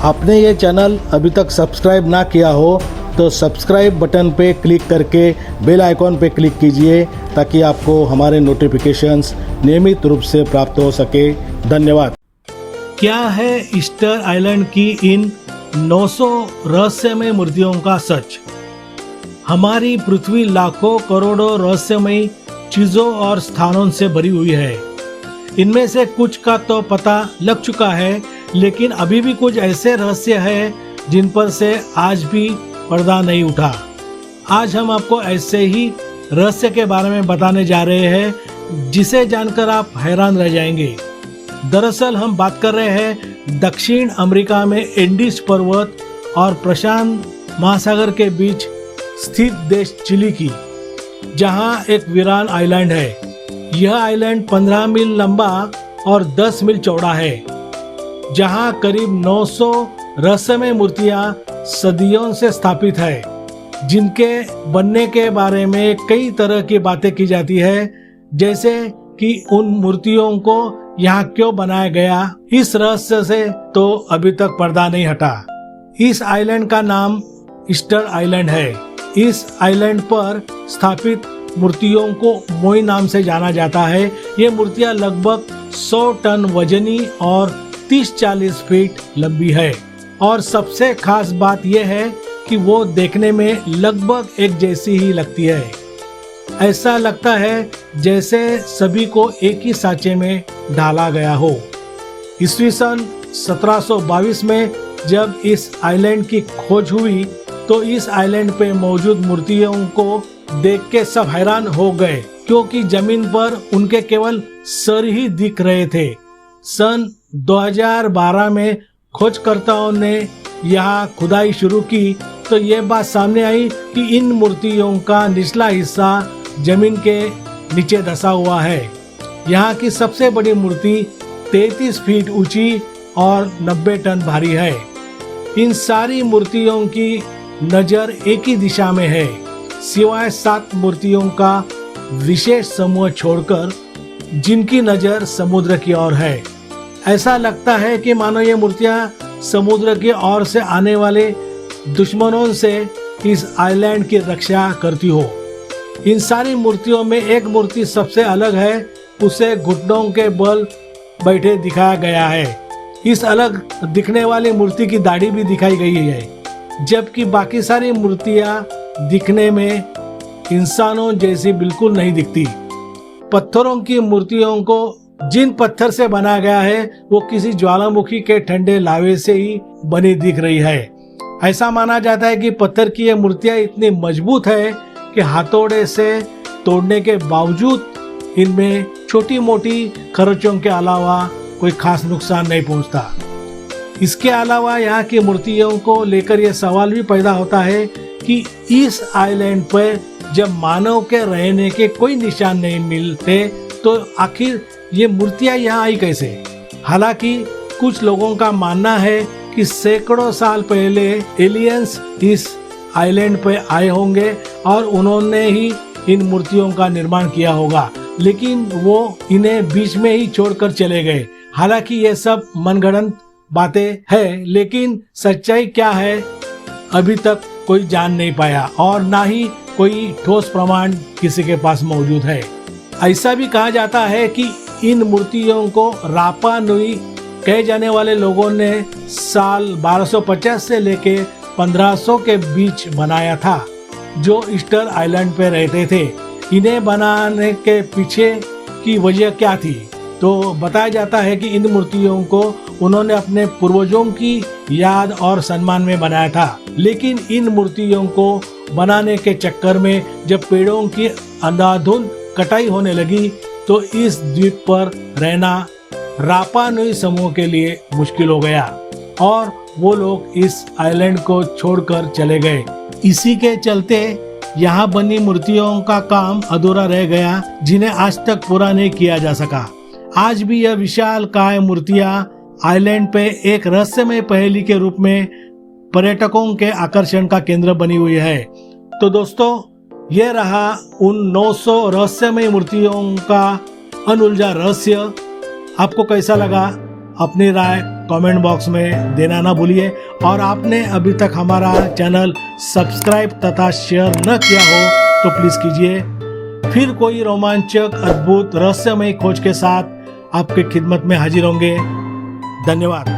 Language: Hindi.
आपने ये चैनल अभी तक सब्सक्राइब ना किया हो तो सब्सक्राइब बटन पे क्लिक करके बेल आइकॉन पे क्लिक कीजिए ताकि आपको हमारे नोटिफिकेशंस नियमित रूप से प्राप्त हो सके। धन्यवाद। क्या है ईस्टर आइलैंड की इन 900 रहस्यमय मूर्तियों का सच? हमारी पृथ्वी लाखों करोड़ों रहस्यमय चीजों और स्थानों से भरी हुई है। इनमें से कुछ का तो पता लग चुका है, लेकिन अभी भी कुछ ऐसे रहस्य हैं जिन पर से आज भी पर्दा नहीं उठा। आज हम आपको ऐसे ही रहस्य के बारे में बताने जा रहे हैं जिसे जानकर आप हैरान रह जाएंगे। दरअसल हम बात कर रहे हैं दक्षिण अमेरिका में एंडीज पर्वत और प्रशांत महासागर के बीच स्थित देश चिली की, जहां एक वीरान आइलैंड है। यह आइलैंड 15 मील लंबा और 10 मील चौड़ा है, जहां करीब 900 रहस्यमय मूर्तियां सदियों से स्थापित है, जिनके बनने के बारे में कई तरह की बातें की जाती है, जैसे कि उन मूर्तियों को यहाँ क्यों बनाया गया। इस रहस्य से तो अभी तक पर्दा नहीं हटा। इस आइलैंड का नाम ईस्टर आइलैंड है। इस आइलैंड पर स्थापित मूर्तियों को मोई नाम से जाना जाता है। ये मूर्तियां लगभग 100 टन वजनी और 30-40 फीट लंबी है। और सबसे खास बात यह है कि वो देखने में लगभग एक जैसी ही लगती है। ऐसा लगता है जैसे सभी को एक ही सांचे में डाला गया हो। ईस्वी सन 1722 में जब इस आइलैंड की खोज हुई तो इस आइलैंड पे मौजूद मूर्तियों को देख के सब हैरान हो गए, क्योंकि जमीन पर उनके केवल सर ही दिख रहे थे। सन 2012 में खोजकर्ताओं ने यहाँ खुदाई शुरू की तो ये बात सामने आई कि इन मूर्तियों का निचला हिस्सा जमीन के नीचे धंसा हुआ है। यहाँ की सबसे बड़ी मूर्ति 33 फीट ऊंची और 90 टन भारी है। इन सारी मूर्तियों की नजर एक ही दिशा में है, सिवाय 7 मूर्तियों का विशेष समूह छोड़कर, जिनकी नजर समुद्र की ओर है। ऐसा लगता है कि मानो ये मूर्तियां समुद्र की ओर से आने वाले दुश्मनों से इस आइलैंड की रक्षा करती हो। इन सारी मूर्तियों में एक मूर्ति सबसे अलग है, उसे घुटनों के बल बैठे दिखाया गया है। इस अलग दिखने वाली मूर्ति की दाढ़ी भी दिखाई गई है, जबकि बाकी सारी मूर्तियां दिखने में इंसानों जैसी बिल्कुल नहीं दिखती। पत्थरों की मूर्तियों को जिन पत्थर से बनाया गया है वो किसी ज्वालामुखी के ठंडे लावे से ही बनी दिख रही है। ऐसा माना जाता है कि पत्थर की ये मूर्तियां इतनी मजबूत है कि हथौड़े से तोड़ने के बावजूद इनमें छोटी मोटी खरोंचों के अलावा कोई खास नुकसान नहीं पहुंचता। इसके अलावा यहाँ की मूर्तियों को लेकर यह सवाल भी पैदा होता है कि इस आइलैंड पर जब मानव के रहने के कोई निशान नहीं मिलते तो आखिर ये मूर्तियां यहाँ आई कैसे। हालांकि कुछ लोगों का मानना है कि सैकड़ों साल पहले एलियंस इस आइलैंड पर आए होंगे और उन्होंने ही इन मूर्तियों का निर्माण किया होगा, लेकिन वो इन्हें बीच में ही छोड़कर चले गए। हालांकि ये सब मनगढ़ंत बातें हैं, लेकिन सच्चाई क्या है अभी तक कोई जान नहीं पाया और ना ही कोई ठोस प्रमाण किसी के पास मौजूद है। ऐसा भी कहा जाता है कि इन मूर्तियों को रापा नुई कहे जाने वाले लोगों ने साल 1250 से लेके 1500 के बीच बनाया था, जो ईस्टर आइलैंड पे रहते थे। इन्हें बनाने के पीछे की वजह क्या थी? तो बताया जाता है कि इन मूर्तियों को उन्होंने अपने पूर्वजों की याद और सम्मान में बनाया था, लेकिन इन मूर्तियों को बनाने के चक्कर में जब पेड़ों की अंधाधुंध कटाई होने लगी तो इस द्वीप पर रहना रापा नुई समूह के लिए मुश्किल हो गया और वो लोग इस आइलैंड को छोड़कर चले गए। इसी के चलते यहाँ बनी मूर्तियों का काम अधूरा रह गया, जिन्हें आज तक पूरा नहीं किया जा सका। आज भी यह विशाल काय मूर्तियां आइलैंड पे एक रहस्यमय पहेली के रूप में पर्यटकों के आकर्षण का केंद्र बनी हुई है। तो दोस्तों, यह रहा उन 900 रहस्यमय मूर्तियों का अनउलझा रहस्य। आपको कैसा लगा? अपनी राय कमेंट बॉक्स में देना ना भूलिए। और आपने अभी तक हमारा चैनल सब्सक्राइब तथा शेयर न किया हो तो प्लीज़ कीजिए। फिर कोई रोमांचक, अद्भुत, रहस्यमय खोज के साथ आपके खिदमत में हाजिर होंगे। धन्यवाद।